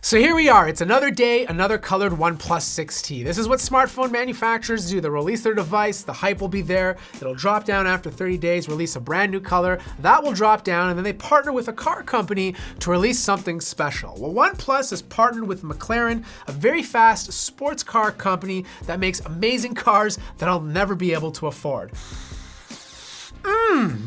So here we are, it's another day, another colored OnePlus 6T. This is what smartphone manufacturers do. They'll release their device, the hype will be there, it'll drop down after 30 days, release a brand new color, that will drop down, and then they partner with a car company to release something special. Well, OnePlus has partnered with McLaren, a very fast sports car company that makes amazing cars that I'll never be able to afford.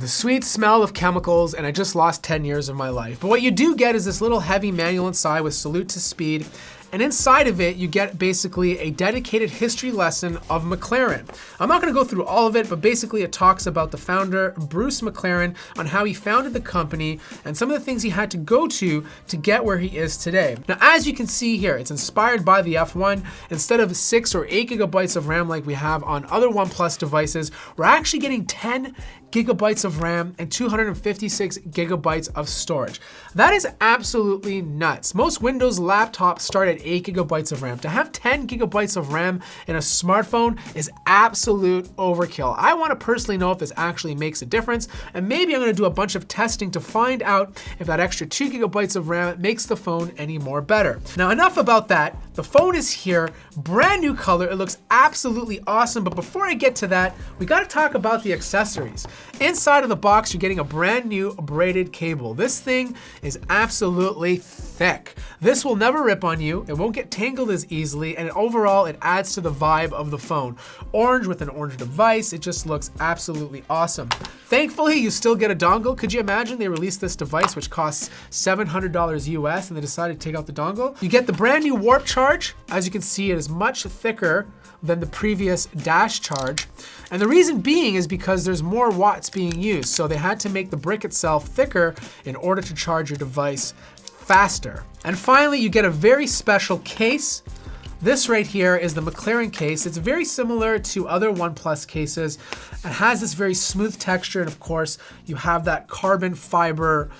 The sweet smell of chemicals, and I just lost 10 years of my life. But what you do get is this little heavy manual inside with salute to speed. And inside of it, you get basically a dedicated history lesson of McLaren. I'm not gonna go through all of it, but basically it talks about the founder, Bruce McLaren, on how he founded the company and some of the things he had to go to get where he is today. Now, as you can see here, it's inspired by the F1. Instead of 6 or 8 gigabytes of RAM like we have on other OnePlus devices, we're actually getting 10 gigabytes of RAM and 256 gigabytes of storage. That is absolutely nuts. Most Windows laptops start at 8 gigabytes of RAM. To have 10 gigabytes of RAM in a smartphone is absolute overkill. I want to personally know if this actually makes a difference, and maybe I'm going to do a bunch of testing to find out if that extra 2 gigabytes of RAM makes the phone any more better. Now, enough about that. The phone is here, brand new color. It looks absolutely awesome, but before I get to that, we got to talk about the accessories. Inside of the box, you're getting a brand new braided cable. This thing is absolutely thick. This will never rip on you. It won't get tangled as easily, and overall, it adds to the vibe of the phone. Orange with an orange device, it just looks absolutely awesome. Thankfully, you still get a dongle. Could you imagine they released this device, which costs $700 US, and they decided to take out the dongle? You get the brand new warp charge. As you can see, it is much thicker than the previous dash charge. And the reason being is because there's more watts being used. So they had to make the brick itself thicker in order to charge your device faster. And finally, you get a very special case. This right here is the McLaren case. It's very similar to other OnePlus cases. It has this very smooth texture, and of course, you have that carbon fiber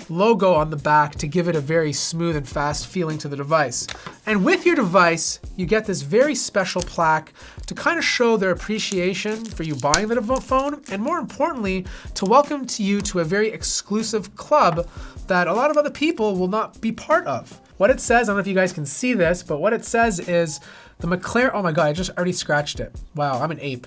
logo on the back to give it a very smooth and fast feeling to the device. And with your device, you get this very special plaque to kind of show their appreciation for you buying the phone, and more importantly, to welcome you to a very exclusive club that a lot of other people will not be part of. What it says, I don't know if you guys can see this, but what it says is the McLaren, oh my God, I just already scratched it. Wow, I'm an ape.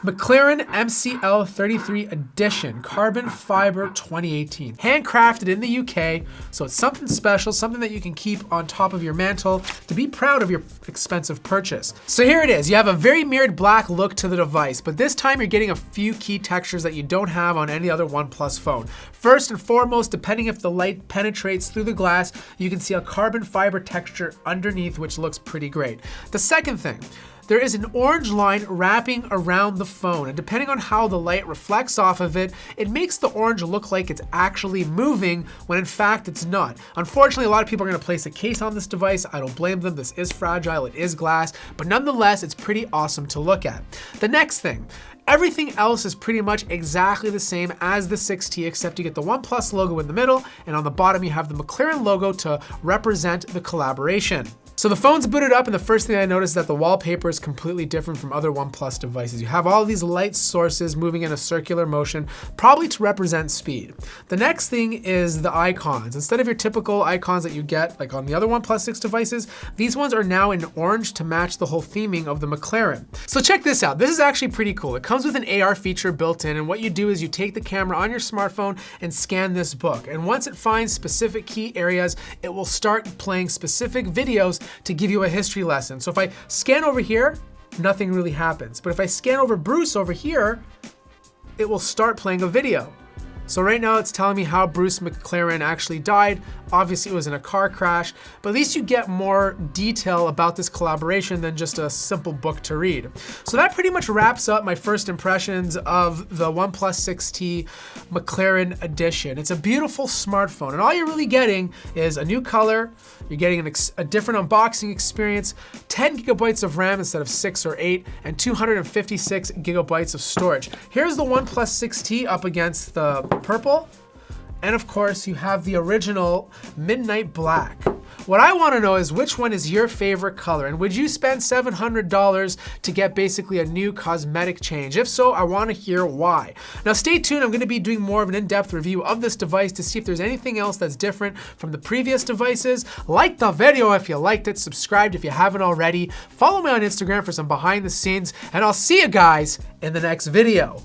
McLaren MCL 33 Edition, Carbon Fiber 2018. Handcrafted in the UK, so it's something special, something that you can keep on top of your mantle to be proud of your expensive purchase. So here it is, you have a very mirrored black look to the device, but this time you're getting a few key textures that you don't have on any other OnePlus phone. First and foremost, depending if the light penetrates through the glass, you can see a carbon fiber texture underneath, which looks pretty great. The second thing, there is an orange line wrapping around the phone, and depending on how the light reflects off of it, it makes the orange look like it's actually moving when in fact it's not. Unfortunately, a lot of people are gonna place a case on this device. I don't blame them. This is fragile, it is glass, but nonetheless, it's pretty awesome to look at. The next thing, everything else is pretty much exactly the same as the 6T, except you get the OnePlus logo in the middle, and on the bottom you have the McLaren logo to represent the collaboration. So the phone's booted up, and the first thing I noticed is that the wallpaper is completely different from other OnePlus devices. You have all these light sources moving in a circular motion, probably to represent speed. The next thing is the icons. Instead of your typical icons that you get like on the other OnePlus 6 devices, these ones are now in orange to match the whole theming of the McLaren. So check this out. This is actually pretty cool. It comes with an AR feature built in, and what you do is you take the camera on your smartphone and scan this book. And once it finds specific key areas, it will start playing specific videos to give you a history lesson. So if I scan over here, nothing really happens. But if I scan over Bruce over here, it will start playing a video. So right now it's telling me how Bruce McLaren actually died. Obviously it was in a car crash, but at least you get more detail about this collaboration than just a simple book to read. So that pretty much wraps up my first impressions of the OnePlus 6T McLaren Edition. It's a beautiful smartphone, and all you're really getting is a new color, you're getting a different unboxing experience, 10 gigabytes of RAM instead of 6 or 8, and 256 gigabytes of storage. Here's the OnePlus 6T up against the purple, And of course, you have the original Midnight Black. What I want to know is which one is your favorite color, and would you spend $700 to get basically a new cosmetic change? If so, I want to hear why. Now stay tuned, I'm going to be doing more of an in-depth review of this device to see if there's anything else that's different from the previous devices. Like the video if you liked it, subscribe if you haven't already, follow me on Instagram for some behind the scenes, and I'll see you guys in the next video.